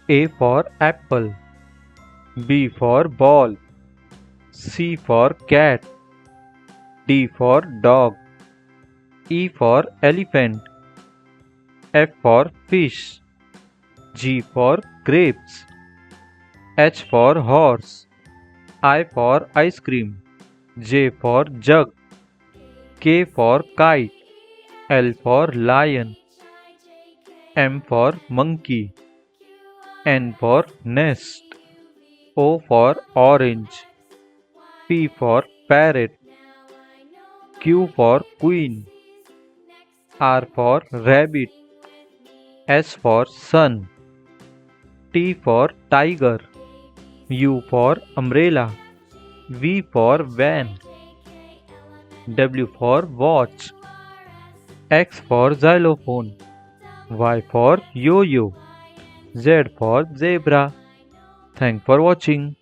A for apple. B for ball. C for cat. D for dog. E for elephant. F for fish. G for grapes. H for horse. I for ice cream. J for jug. K for kite. L for lion. M for monkey. N for nest. O for orange. P for parrot. Q for queen. R for rabbit. S for sun. T for tiger. U for umbrella. V for van. W for watch. X for xylophone. Y for yo-yo. Z for zebra. Thanks for watching.